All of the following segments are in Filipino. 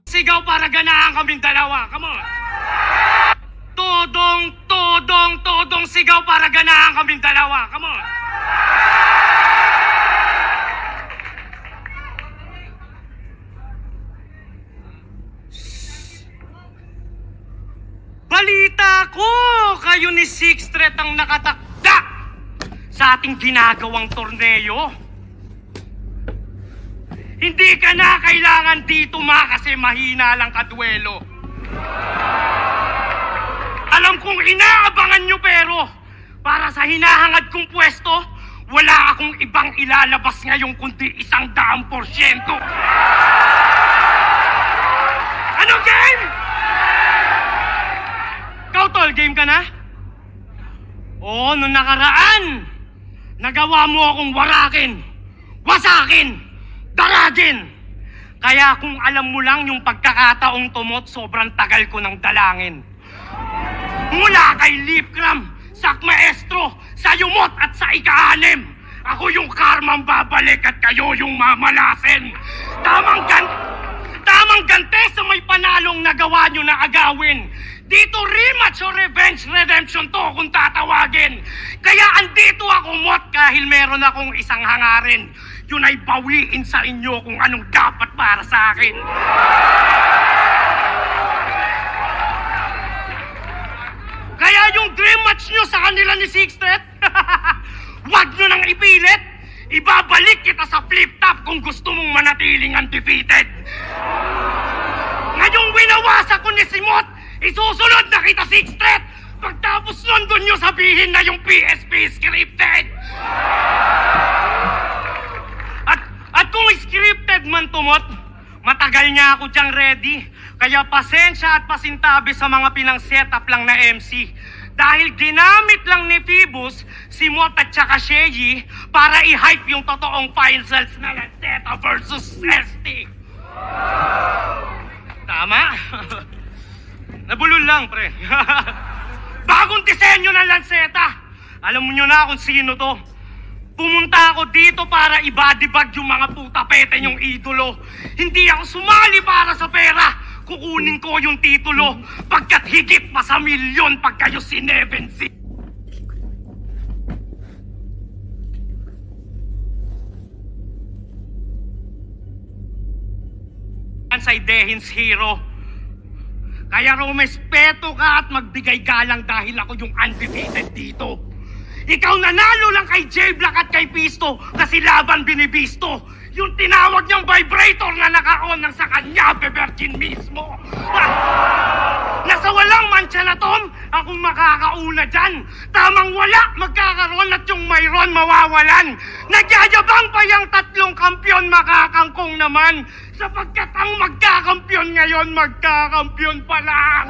Sigaw para ganahan kaming dalawa. Come on. Todong sigaw para ganahan kaming dalawa. Come on. Balita ko, kayo ni Sixth Threat ang nakatakda sa ating ginagawang torneo. Hindi ka na kailangan dito kasi mahina lang kaduelo. Alam kong inaabangan nyo pero para sa hinahangad kong pwesto, wala akong ibang ilalabas ngayon kundi 100%. Ano game? Ikaw tol, game ka na? Oo, nung nakaraan, nagawa mo akong warakin, wasakin, daragin. Kaya kung alam mo lang yung pagkakataong tumot, sobrang tagal ko ng dalangin. Mula kay Lipcram, Sak Maestro, sa Yumot at sa Ika-6, ako yung karmang babalik at kayo yung mamalasin. Tamang gante sa may panalong nagawa nyo na agawin. Dito rematch o revenge redemption to kung tatawagin. Kaya andito ako, Mot, dahil meron akong isang hangarin. Yun ay bawiin sa inyo kung anong dapat para sa akin. Kaya yung dream match nyo sa kanila ni Sixth Threat, wag nyo nang ipilit. Ibabalik kita sa flip-top kung gusto mong manatiling undefeated. Ngayong winawasak ko ni Simot, isusunod na kita, Sixth Threat. Pagtapos nun, dun nyo sabihin na yung PSP scripted. At kung scripted man tumot, matagal niya ako diyang ready. Kaya pasensya at pasintabi sa mga pinang-setup lang na MC. Dahil ginamit lang ni Phoebus, si Mot at saka Sheji para i-hype yung totoong finals na Lanceta versus ST. Tama? Nabulol lang, pre. Bagong disenyo ng Lanceta. Alam mo nyo na kung sino to. Pumunta ako dito para ibadibag yung mga putapete yung idolo. Hindi ako sumali para sa pera. Kukunin ko yung titulo pagkat higit pa sa milyon pag kayo sinebensi. Sa Dehins Hero. Kaya rumespeto ka at magbigay galang dahil ako yung undefeated dito. Ikaw nanalo lang kay J-Black at kay Pisto kasi laban binibisto. Yung tinawag niyang vibrator na naka-on ng sa kanya, Bebertin mismo. Nasa walang mancha na Tom, akong makakauna dyan. Tamang wala, magkakaroon at yung mayroon mawawalan. Nagyayabang pa yung tatlong kampyon, makakangkong naman. Sapagkat ang magkakampyon ngayon, magkakampyon pa lang.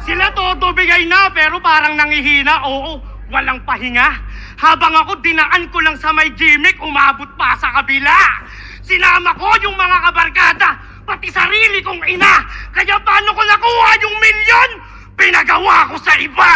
Sila todo bigay na pero parang nangihina. Oo, walang pahinga. Habang ako dinaan ko lang sa may gimmick, umabot pa sa kabila. Sinama ko yung mga kabarkada, pati sarili kong ina. Kaya paano ko nakuha yung milyon? Pinagawa ko sa iba.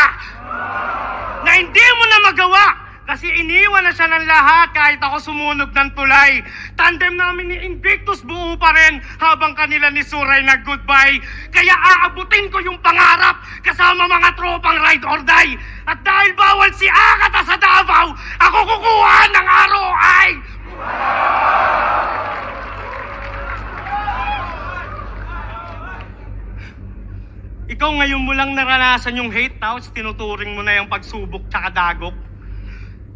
Na hindi mo na magawa. Kasi iniwan na siya ng lahat kahit ako sumunog ng tulay. Tandem namin ni Invictus buo pa rin habang kanila ni Suray nag-goodbye. Kaya aabutin ko yung pangarap kasama mga tropang ride or die. At dahil bawal si Akata sa Davao, ako kukuha ng ROI! Ikaw ngayon mo lang naranasan yung hate, tapos tinuturing mo na yung pagsubok tsaka dagok.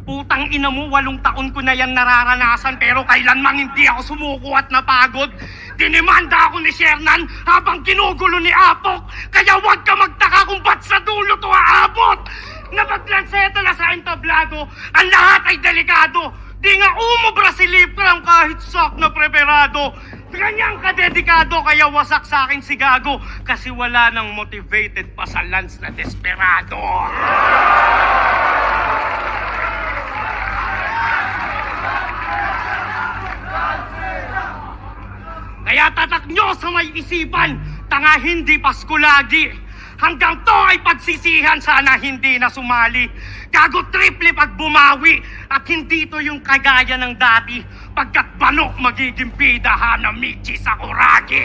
Putang ina mo, 8 taon ko na yan nararanasan pero kailanman hindi ako sumuko at napagod. Dinimanda ako ni Shernan habang ginugulo ni Apok. Kaya huwag ka magtaka kung ba't sa dulo to aabot. Napaglanseta na sa entablado, ang lahat ay delikado. Di nga umubra si Lipcram kahit sak na preparado. Ganyang kadedikado kaya wasak sa akin si Gago. Kasi wala nang motivated pa sa Lance na desperado. Kaya tatak nyo sa may isipan, tanga hindi Pasko lagi. Hanggang to ay pagsisihan, sana hindi na sumali. Gago triple pag bumawi at hindi to yung kagaya ng dati. Pagkat banok magiging bida Hanamichi Sakuragi.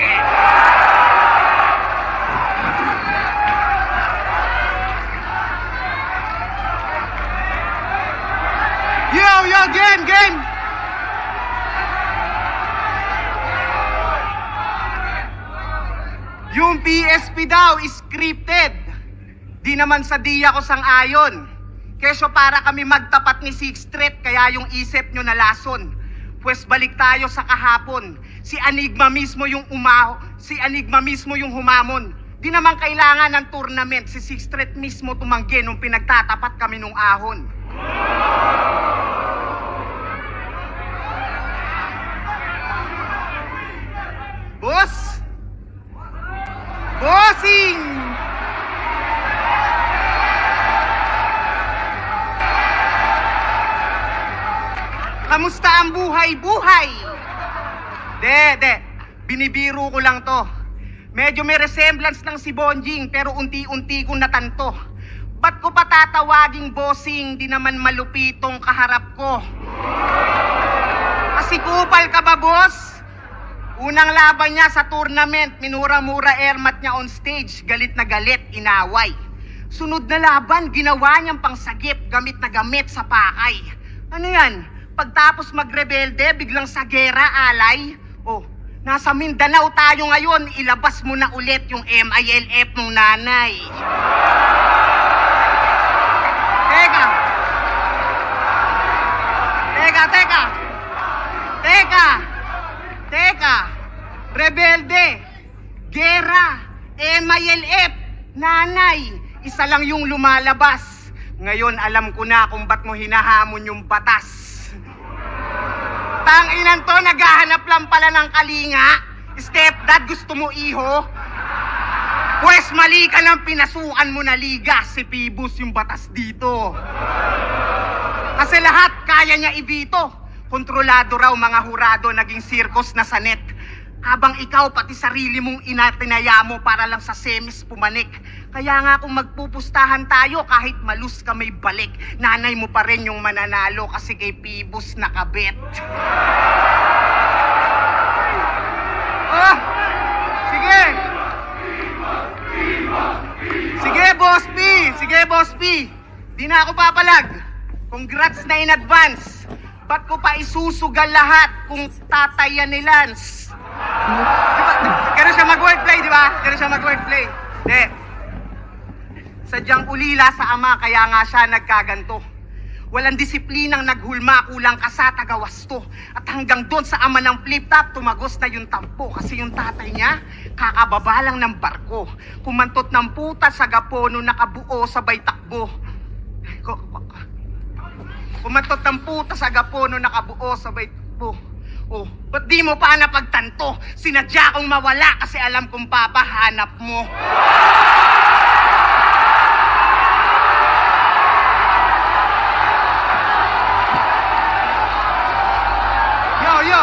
Yo, game! Yung PSP daw is scripted. Di naman sa diya ko sang-ayon. Kesyo para kami magtapat ni Sixth Street, kaya yung isip nyo nalason. Pues balik tayo sa kahapon. Si Enigma mismo yung humamon. Di naman kailangan ng tournament. Si Sixth Street mismo tumanggi nung pinagtatapat kami nung ahon. Boss! Bossing! Kamusta ang buhay-buhay? De. Binibiro ko lang to. Medyo may resemblance lang si Bonjing, pero unti-unti kong natanto. Ba't ko pa tatawaging bossing? Di naman malupitong kaharap ko. Kasi kupal ka ba, boss? Unang laban niya sa tournament, minura-mura airmat niya on stage, galit na galit, inaway. Sunod na laban, ginawa niyang pangsagip, gamit na gamit sa pakay. Ano yan? Pagtapos magrebelde, biglang sa gera, alay? Oh, nasa Mindanao tayo ngayon, ilabas mo na ulit yung MILF mong nanay. Teka, rebelde, gera, MILF, nanay, isa lang yung lumalabas. Ngayon alam ko na kung ba't mo hinahamon yung batas. Tanginan to, naghahanap lang pala ng kalinga. Stepdad, gusto mo iho? Pwes mali ka ng pinasukan mo na liga, si Pibus yung batas dito. Kasi lahat kaya niya ibito. Kontrolado raw mga hurado, naging circus na sanet. Habang ikaw pati sarili mong inatinaya mo para lang sa semis pumanik. Kaya nga kung magpupustahan tayo, kahit malus ka may balik, nanay mo pa rin yung mananalo kasi kay Pibus nakabet. Oh, sige! Sige, Boss P! Di na ako papalag. Congrats na in advance. Ba't ko pa isusugal lahat kung tataya ni Lance? Diba? Ganun siya mag-wordplay, di ba? Ganun siya mag-wordplay. De, sadyang ulila sa ama, kaya nga siya nagkaganto. Walang disiplinang naghulma, kulang ka sa tagawasto. At hanggang doon sa ama ng flip-top, tumagos na yung tampo. Kasi yung tatay niya, kakababa lang ng barko. Kumantot ng puta sa gapono, nakabuo sabay takbo. Kumantot ng puta sa gapono, nakabuo sabay takbo. Oh, ba't di mo pa napagtanto? Sinadya kong mawala kasi alam kong papahanap mo. Yo!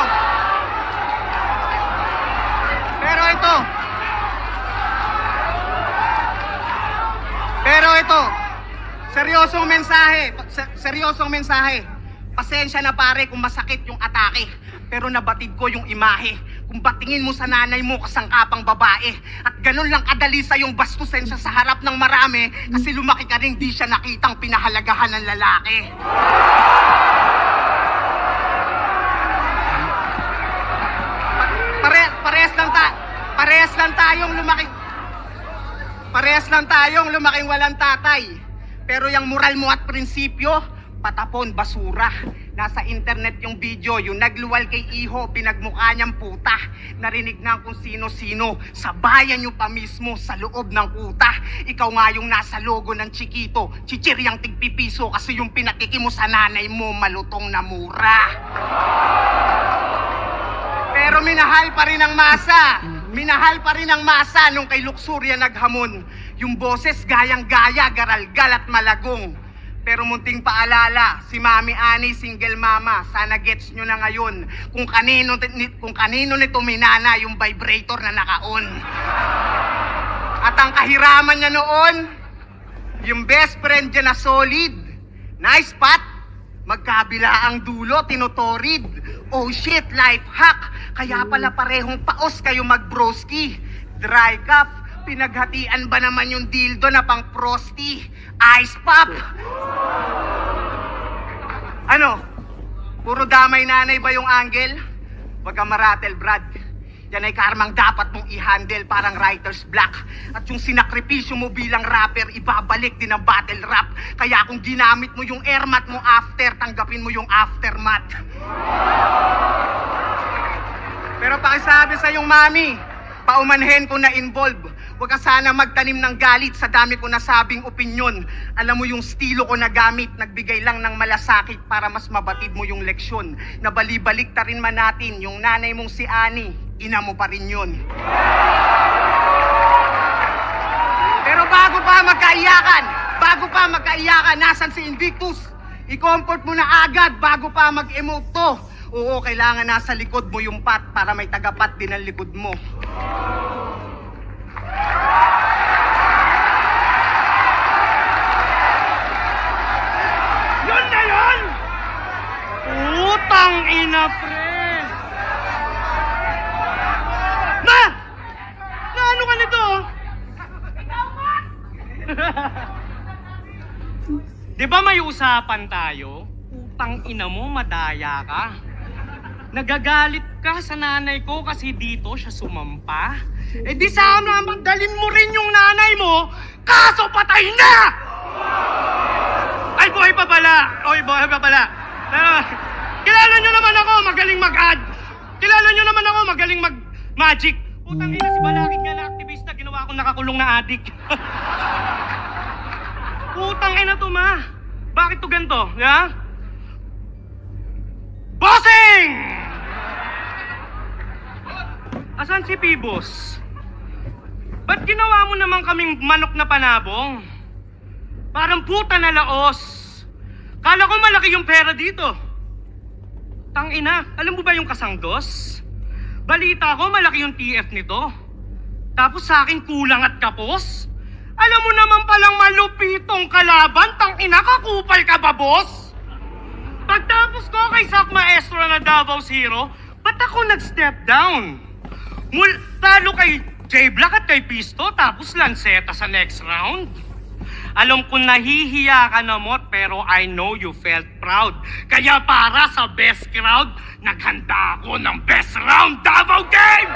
Pero ito, seryosong mensahe. Pasensya na pare kung masakit yung atake. Pero nabatid ko yung imahe. Kung batingin mo sa nanay mo kasangkapang babae. At ganun lang kadali sa yung bastusin siya sa harap ng marami. Kasi lumaki ka rin di siya nakitang pinahalagahan ng lalaki. Parehas lang tayong lumaking walang tatay. Pero yung moral mo at prinsipyo, patapon, basura. Nasa internet yung video, yung nagluwal kay Iho, pinagmukha niyang puta. Narinig na kung sino-sino, sa bayan nyo pa mismo, sa loob ng kuta. Ikaw nga yung nasa logo ng Chiquito, chichiryang tigpipiso, kasi yung pinatiki mo sa nanay mo, malutong na mura. Pero minahal pa rin ang masa. Minahal pa rin ang masa nung kay Luxuria naghamon. Yung boses gayang-gaya, garalgal at malagong. Pero munting paalala, si Mami Ani, single mama, sana gets nyo na ngayon kung kanino nito minana yung vibrator na naka-on. At ang kahiraman niya noon, yung best friend niya na solid. Nice, Pat. Magkabila ang dulo, tinutorid. Oh shit, life hack. Kaya pala parehong paos kayo magbroski. Dry cup, pinaghatian ba naman yung dildo na pang frosty? Ice pop. Ano? Puro damay nanay ba yung angle? Wag kang maratel, Brad. Yan ay karmang dapat mong i-handle parang writer's block. At yung sinakripisyo mo bilang rapper, ibabalik din ang battle rap. Kaya kung ginamit mo yung airmat mo after, tanggapin mo yung aftermath. Pero pakisabi sa yung mami, paumanhin ko na involve. Huwag ka sana magtanim ng galit sa dami ko nasabing opinyon. Alam mo yung estilo ko na gamit, nagbigay lang ng malasakit para mas mabatid mo yung leksyon. Nabalibalik ta rin man natin, yung nanay mong si Ani, ina mo pa rin yun. Pero bago pa magkaiyakan, nasan si Invictus? I-comfort mo na agad bago pa mag-emote to. Oo, kailangan nasa likod mo yung pat para may tagapat din ang likod mo. Yun na yun! Utang ina, pre! Ma! Naano ka nito? Di ba may usapan tayo? Utang ina mo, madaya ka. Nagagalit ka sa nanay ko kasi dito siya sumampa. Eh di sana magdalin mo rin yung nanay mo, kaso patay na! Ay, buhay pa pala! Pero, kilala nyo naman ako, magaling mag-ad. Kilala nyo naman ako, magaling mag-magic. Utang ina, si Balakid nga na aktivista, ginawa akong nakakulong na adik. Utang ina to, ma. Bakit to ganito? Ya? Bossing! Asan si Pibos? Ba't ginawa mo naman kaming manok na panabong? Parang puta na laos. Kala ko malaki yung pera dito. Tangina, alam mo ba yung kasangdos? Balita ko malaki yung TF nito. Tapos sa akin kulang at kapos? Alam mo naman palang malupitong kalaban, tangina, kakupal ka ba, boss? Pagtapos ko kay Sak Maestro na Davao Zero, ba't ako nag-step down? Talo kay J-Black at kay Pisto, tapos Lanceta sa next round. Alam ko nahihiya ka na, Mot, pero I know you felt proud. Kaya para sa best crowd, naghanda ako ng best round Davao game!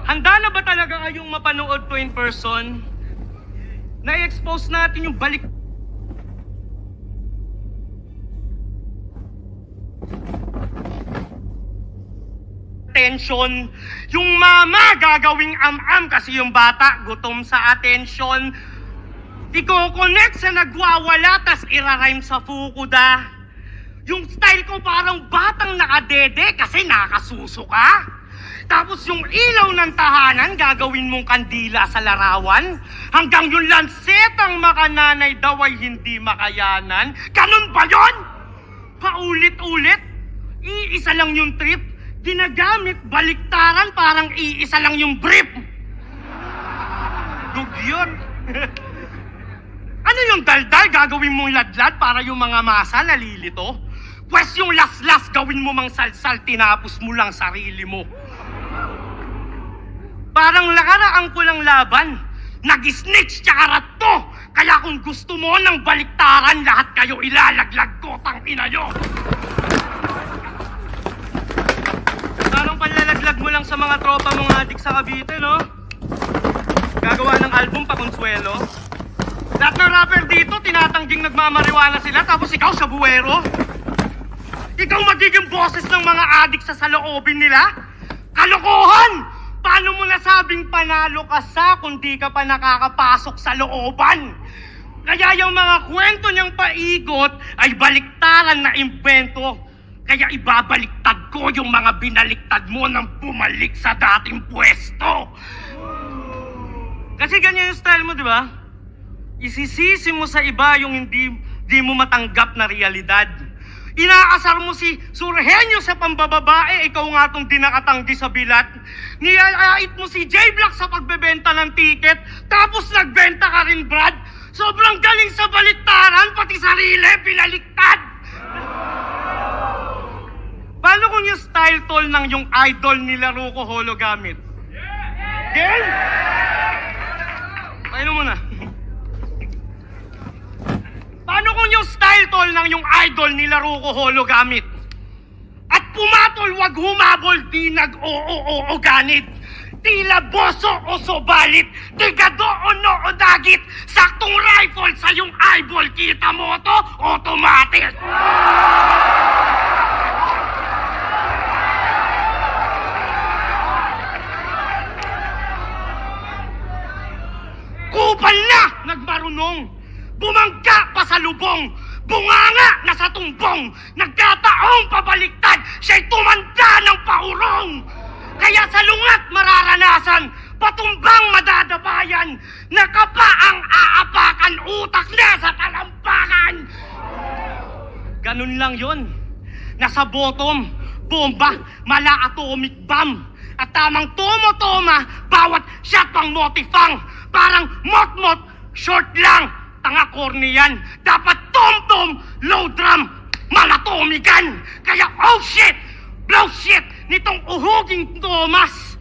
Handa na ba talaga kayong mapanood to in person? Na-expose natin yung balik... attention. Yung mama gagawing am-am kasi yung bata gutom sa attention. Iko-connect sa nagwawala tas ira-rhyme sa fukuda. Yung style ko parang batang nakadede kasi nakasuso ka. Tapos yung ilaw ng tahanan gagawin mong kandila sa larawan. Hanggang yung lansetang makananay daw ay hindi makayanan. Ganun ba yun? Paulit-ulit? Iisa lang yung trip. Ginagamit baliktaran parang iisa lang yung brief. Dugyot. Ano yung daldal? Gagawin mong ladlad para yung mga masa nalilito? Pwes yung las-las gawin mo mang salsal, tinapos mo lang sarili mo. Parang nakaraan ko lang laban. Nag-snitch tsaka rato. Kaya kung gusto mo ng baliktaran, lahat kayo ilalaglag ko, tangina nyo. Parang panlalaglag mo lang sa mga tropa mong adik sa Cavite, no? Gagawa ng album pa Consuelo. Lahat ng rapper dito, tinatangging nagmamariwana sila, tapos ikaw sa buwero. Ikaw magiging boses ng mga adik sa saloobin nila? Kalokohan! Paano mo nasabing panalo ka sa kung di ka pa nakakapasok sa looban? Kaya yung mga kwento niyang paigot ay baliktaran na imbento. Kaya ibabaliktad ko yung mga binaliktad mo nang bumalik sa dating pwesto. Kasi ganyan yung style mo, di ba? Isisisi mo sa iba yung hindi mo matanggap na realidad. Inaasar mo si Surhenyo sa pambababae, ikaw nga tong dinakatanggi sa bilat. Nilalait mo si J-Block sa pagbebenta ng tiket, tapos nagbenta ka rin, Brad. Sobrang galing sa baliktaran, pati sarili, pinaliktad. Paano kung yung style tol ng yung idol nila Ruko Holo gamit? Game? Paano mo na? Paano kung yung style tol ng yung idol nila Ruko Holo gamit? At pumatol, wag humabol, di nag-oo-oo ganit. Tila boso o sobalit, tigado o noo dagit. Saktong rifle sa yung eyeball, kita mo to, automatic. Kupal na, nagmarunong. Bumangga pa sa lubong, bunganga na sa tumbong, nagkataong pabaliktad, siya'y tumanda ng paurong. Kaya sa lungat mararanasan, patumbang madadabayan, nakapa ang aapakan, utak na sa talampakan. Ganun lang yon. Nasa bottom, bomba, mala atomic bomb. At tamang tomo-toma, bawat shot pang motifang, parang mot-mot, short lang. Tanga corny yan. Dapat tom-tom, low drum, malatomigan. Kaya oh shit, blow shit, nitong uhuging Thomas.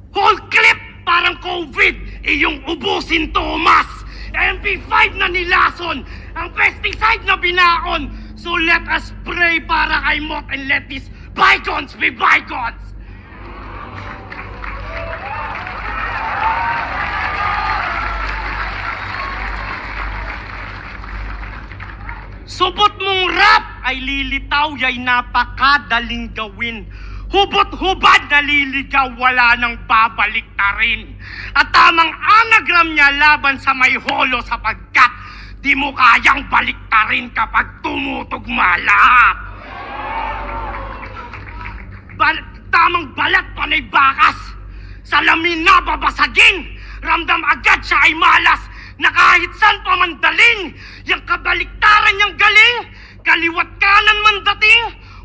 Whole clip parang COVID, iyong ubusin Thomas. MP5 na nilason, ang pesticide na binaon. So let us pray para kay Mot and let these bygones be bygones. Subot mong rap ay lilitaw, ya'y napakadaling gawin. Hubot-hubad naliligaw, wala nang babalik na rin. At tamang anagram niya laban sa may holo sapagkat di mo kayang baliktarin kapag tumutugma lahat. Tamang balat panay bakas, salamin na babasagin, ramdam agad siya ay malas. Na kahit saan pa man daling, yung kabaliktaran niyang galing, kaliwat kanan man dating,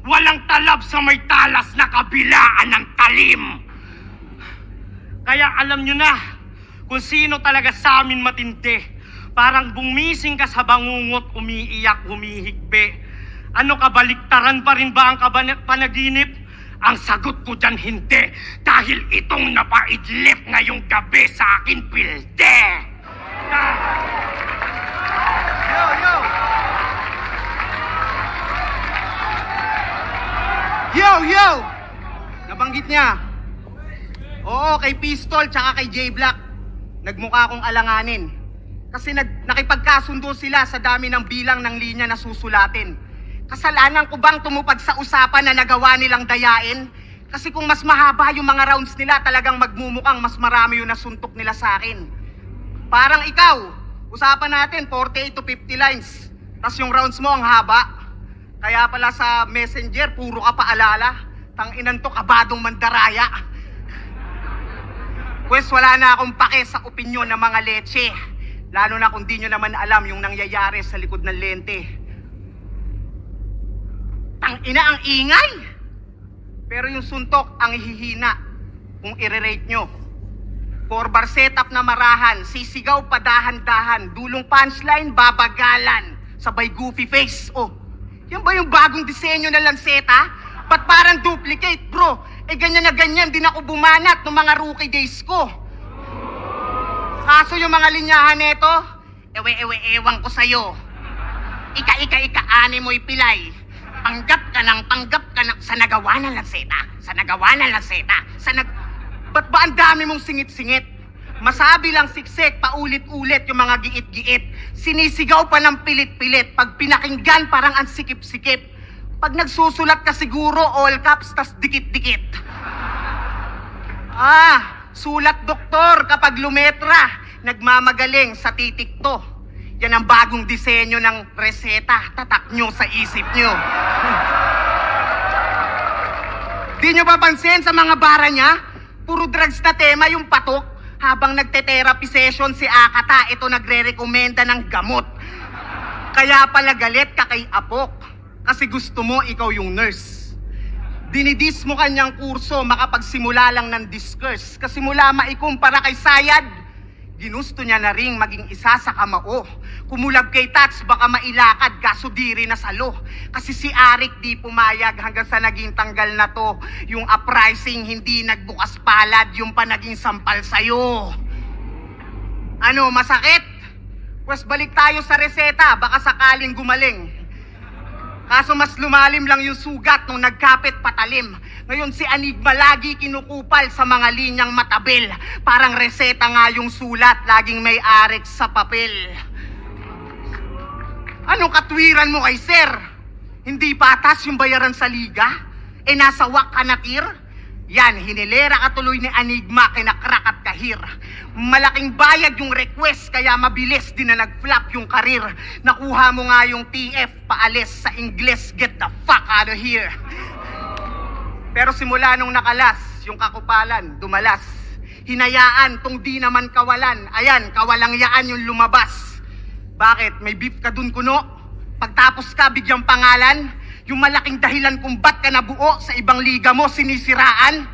walang talab sa may talas na kabilaan ng talim. Kaya alam nyo na kung sino talaga sa amin matindi. Parang bumising ka sa bangungot, umiiyak, humihigbe. Ano, kabaliktaran pa rin ba ang panaginip? Ang sagot ko dyan hindi, dahil itong napaidlip ngayong gabi sa akin pilde. Yo! Nabanggit niya. Oo, kay Pistol tsaka kay J-Block. Nagmukha akong alanganin. Kasi nakipagkasundo sila sa dami ng bilang ng linya na susulatin. Kasalanan ko bang tumupad sa usapan na nagawa nilang dayain? Kasi kung mas mahaba yung mga rounds nila, talagang magmumukhang mas marami yung nasuntok nila sa akin. Parang ikaw, usapan natin 48 to 50 lines. Tas yung rounds mo ang haba. Kaya pala sa messenger, puro ka paalala. Tanginan to, kabadong mandaraya. Pues wala na akong pake sa opinyon ng mga leche. Lalo na kung di nyo naman alam yung nangyayari sa likod ng lente. Tangina ang ingay! Pero yung suntok ang hihina kung i-rate nyo. 4-bar setup na marahan, sisigaw pa dahan-dahan, dulong punchline, babagalan, sabay goofy face. Oh, yan ba yung bagong disenyo na lanseta? Ba't parang duplicate, bro? Eh ganyan na ganyan din ako bumanat ng mga rookie days ko. Kaso yung mga linyahan neto, ewan ko sa'yo. Ika-ika-ika-ani mo'y pilay. Panggap ka ng sa nagawa ng lanseta. Ba't ba ang dami mong singit-singit? Masabi lang siksik, paulit-ulit yung mga giit-giit. Sinisigaw pa ng pilit-pilit. Pag pinakinggan, parang ang sikip-sikip. Pag nagsusulat ka siguro, all caps, tas dikit-dikit. Sulat doktor kapag lumetra. Nagmamagaling sa titik to. Yan ang bagong disenyo ng reseta. Tatak nyo sa isip nyo. Di nyo papansin sa mga bara niya? Puro drugs na tema yung patok. Habang nagte-therapy session si Akata, ito nagre-rekomenda ng gamot. Kaya pala galit ka kay Apok. Kasi gusto mo ikaw yung nurse. Dinidis mo kanyang kurso, makapagsimula lang ng discourse. Kasi mula maikumpara kay Sayad, ginusto niya na ring maging isa sa kamao. Kumulab kay Tats, baka mailakad, kaso di rin nasalo. Kasi si Arik di pumayag hanggang sa naging tanggal na to. Yung uprising hindi nagbukas palad, yung pa naging sampal sa'yo. Ano, masakit? Pues balik tayo sa reseta, baka sakaling gumaling. Kaso mas lumalim lang yung sugat nung nagkapit patalim. Ngayon si Enigma lagi kinukupal sa mga linyang matabil. Parang reseta nga yung sulat, laging may arik sa papel. Anong katwiran mo kay Sir? Hindi patas yung bayaran sa liga? E nasa wak ka natir? Yan, hinilera ka tuloy ni Enigma, kinakrak at kahir. Malaking bayad yung request, kaya mabilis din na nag-flop yung karir. Nakuha mo nga yung TF, paalis sa Ingles, get the fuck out of here. Pero simula nung nakalas, yung kakupalan, dumalas. Hinayaan tong di naman kawalan, ayan, kawalangyaan yung lumabas. Bakit? May beef ka dun kuno? Pagtapos ka, bigyang pangalan? Yung malaking dahilan kung ba't ka nabuo sa ibang liga mo, sinisiraan?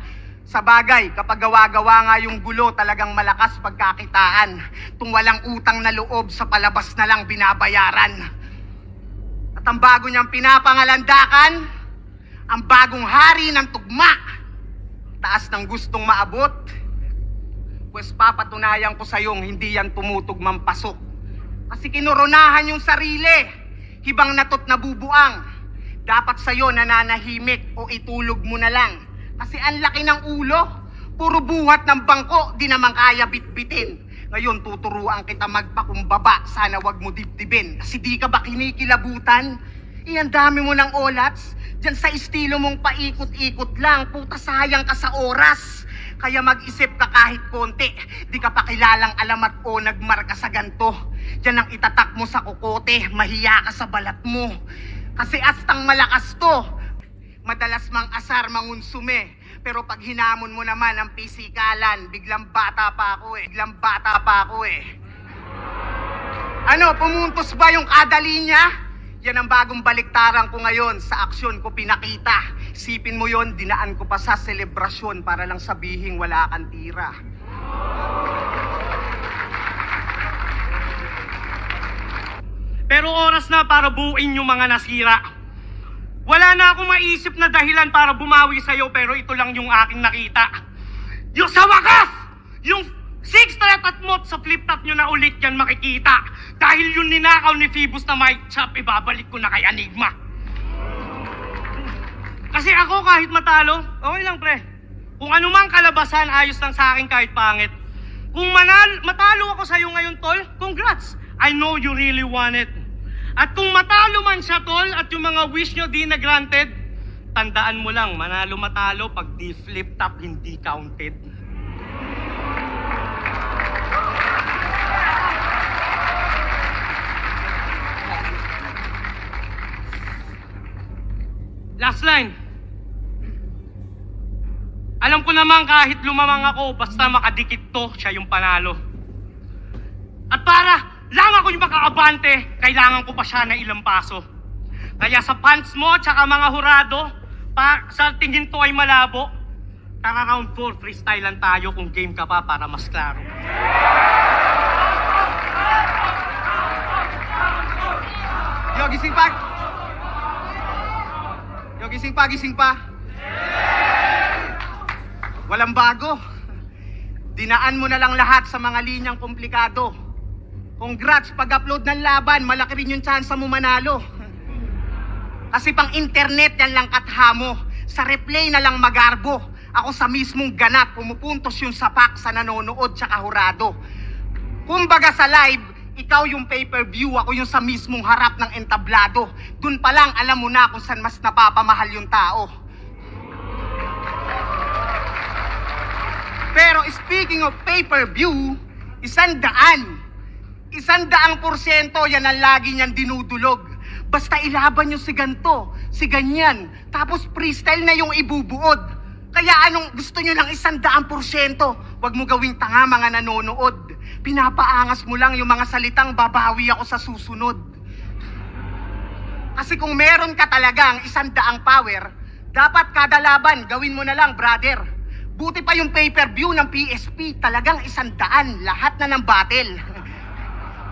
Sa bagay, kapag gawa-gawa nga yung gulo, talagang malakas pagkakitaan. Tung walang utang na loob, sa palabas na lang binabayaran. At ang bago niyang pinapangalandakan, ang bagong hari ng tugma. Taas ng gustong maabot, pues papatunayan ko sa'yong hindi yan tumutugmang pasok. Kasi kinoronahan yung sarili, hibang natot na bubuang. Dapat sa'yo nananahimik o itulog mo na lang. Kasi ang laki ng ulo, puro buhat ng bangko, di naman kaya bitbitin. Ngayon tuturuan kita magpakumbaba, sana wag mo dibdibin. Kasi di ka ba kinikilabutan? Ang dami mo ng olats, dyan sa estilo mong paikot-ikot lang, puta sayang ka sa oras. Kaya mag-isip ka kahit konti, di ka pa kilalang alamat o nagmarka sa ganto. Dyan ang itatak mo sa kokote, mahiya ka sa balat mo. Kasi astang malakas to, madalas mang asar mangunsume. Pero pag hinamon mo naman ang pisikalan, biglang bata pa ako eh. Ano, pumuntos ba yung kada linya? Yan ang bagong baliktaran ko ngayon, sa aksyon ko pinakita. Isipin mo yon, dinaan ko pa sa selebrasyon para lang sabihing wala kang tira. Pero oras na para buuin yung mga nasira. Wala na akong maisip na dahilan para bumawi sa'yo, pero ito lang yung aking nakita. Yung sa wakas, yung 6 threat at mot sa flip-top nyo na ulit yan makikita. Dahil yung ninakaw ni Phoebus na mic chop, ibabalik ko na kay Enigma. Kasi ako kahit matalo, okay lang pre. Kung anumang kalabasan, ayos lang sa akin kahit pangit. Kung matalo ako sa'yo ngayon, tol, congrats. I know you really want it. At kung matalo man siya, tol, at yung mga wish nyo di na granted, tandaan mo lang, manalo-matalo, pag di flip top, hindi counted. Last line. Alam ko naman kahit lumamang ako, basta makadikit to, siya yung panalo. At para lang ako yung makaabante, kailangan ko pa siya na ilang paso. Kaya sa pants mo, tsaka mga hurado, sa tingin to ay malabo, tara round 4, freestyle lang tayo kung game ka pa para mas klaro. Yo, gising pa! Yo, gising pa! Walang bago. Dinaan mo na lang lahat sa mga linyang komplikado. Congrats, pag-upload ng laban, malaki rin yung chance mo manalo. Kasi pang internet yan lang kathamo. Sa replay na lang magarbo. Ako sa mismong ganap, pumupuntos yung sapak sa nanonood tsaka hurado. Kumbaga sa live, ikaw yung pay-per-view, ako yung sa mismong harap ng entablado. Dun pa lang alam mo na kung saan mas napapamahal yung tao. Pero speaking of pay-per-view, 100%. 100% yan ang lagi niyan dinudulog. Basta ilaban nyo si ganto, si ganyan, tapos freestyle na yung ibubuod. Kaya anong gusto nyo ng 100%? Huwag mo gawing tanga mga nanonood. Pinapaangas mo lang yung mga salitang babawi ako sa susunod. Kasi kung meron ka talagang 100 power, dapat kada laban, gawin mo na lang, brother. Buti pa yung pay-per-view ng PSP, talagang 100, lahat na ng battle.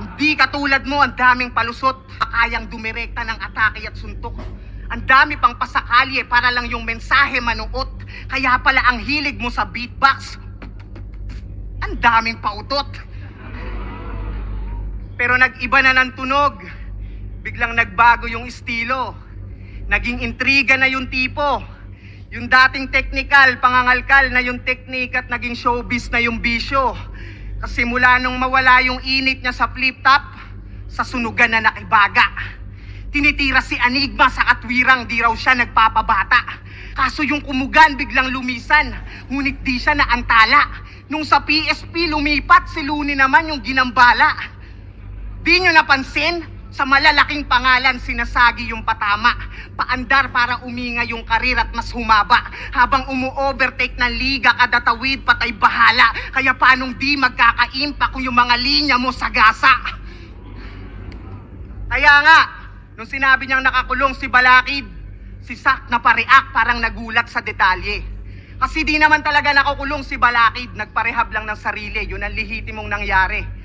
Hindi katulad mo, ang daming palusot, kayang dumirekta ng atake at suntok. Ang dami pang pasakalye para lang yung mensahe manuot. Kaya pala ang hilig mo sa beatbox. Ang daming pautot. Pero nag-iba na ng tunog. Biglang nagbago yung estilo. Naging intriga na yung tipo. Yung dating technical, pangangalkal na yung technique at naging showbiz na yung bisyo. Kasi mula nung mawala yung init niya sa flip-top, sa sunugan na nakibaga. Tinitira si Enigma sa katwirang di raw siya nagpapabata. Kaso yung kumugan biglang lumisan, ngunit di siya naantala. Nung sa PSP lumipat, si Looney naman yung ginambala. Di nyo napansin? Sa malalaking pangalan, sinasagi yung patama. Paandar para uminga yung karir at mas humaba. Habang umu-overtake ng liga, kada tawid patay bahala. Kaya paanong di magkakaimpa kung yung mga linya mo sagasa? Kaya nga, nung sinabi niyang nakakulong si Balakid, si Sak na pareak parang nagulat sa detalye. Kasi di naman talaga nakakulong si Balakid, nagparehab lang ng sarili, yun ang lehitimong nangyari.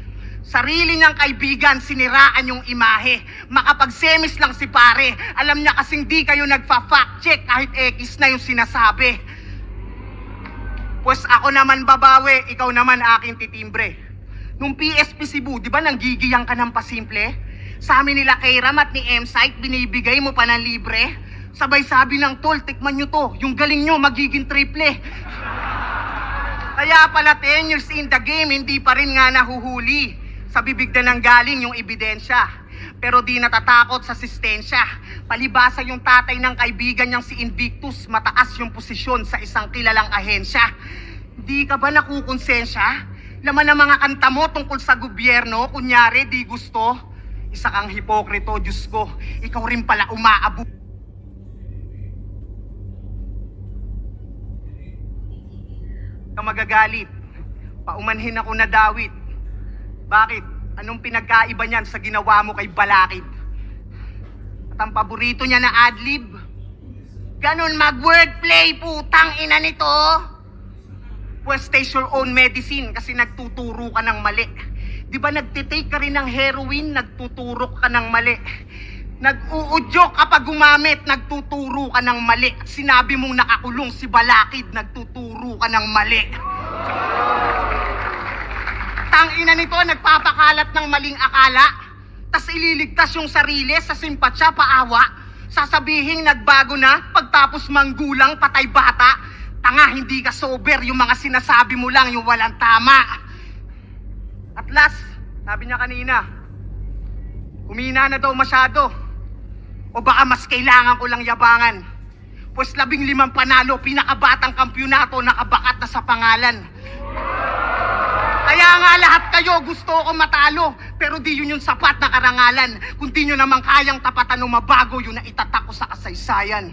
Sarili niyang kaibigan, siniraan yung imahe. Makapag-semis lang si pare. Alam niya kasing di kayo nagfa-fact check kahit X na yung sinasabi. Pues ako naman babawi, ikaw naman aking titimbre. Nung PSP Cebu, di ba nanggigiyang ka ng pasimple? Sa amin nila kay Ram at ni M-Site, binibigay mo pa ng libre. Sabay sabi ng tol, tikman nyo to, yung galing nyo magiging triple. Kaya pala 10 years in the game, hindi pa rin nga nahuhuli. Sa bibig na nang galing yung ebidensya. Pero di natatakot sa asistensya. Palibasa yung tatay ng kaibigan niyang si Invictus, mataas yung posisyon sa isang kilalang ahensya. Di ka ba nakukonsensya? Laman ng mga kanta mo tungkol sa gobyerno, kunyari di gusto. Isa kang hipokrito, Diyos ko. Ikaw rin pala umaabu. Ka magagalit. Paumanhin ako na dawit. Bakit? Anong pinagkaiba niyan sa ginawa mo kay Balakid? At ang paborito niya na adlib? Ganon mag-wordplay, putang ina nito. Pues taste your own medicine kasi nagtuturo ka ng mali. Di ba nagtitake ka rin ng heroin, nagtuturo ka ng mali. Nag-uudyok kapag gumamit, nagtuturo ka ng mali. Sinabi mong nakakulong si Balakid, nagtuturo ka ng mali. Tangina nito, nagpapakalat ng maling akala, tas ililigtas yung sarili sa simpatsya, paawa. Sasabihin nagbago na, pagtapos manggulang, patay bata. Tanga, hindi ka sober, yung mga sinasabi mo lang, yung walang tama. At last, sabi niya kanina, humina na daw masyado. O baka mas kailangan ko lang yabangan. Pues 15 panalo, pinakabatang kampyonato, nakabakat na sa pangalan. Kaya nga lahat kayo gusto ko matalo, pero di yun yung sapat na karangalan. Kung di nyo naman kayang tapatan o mabago, yun na itatak ko sa kasaysayan.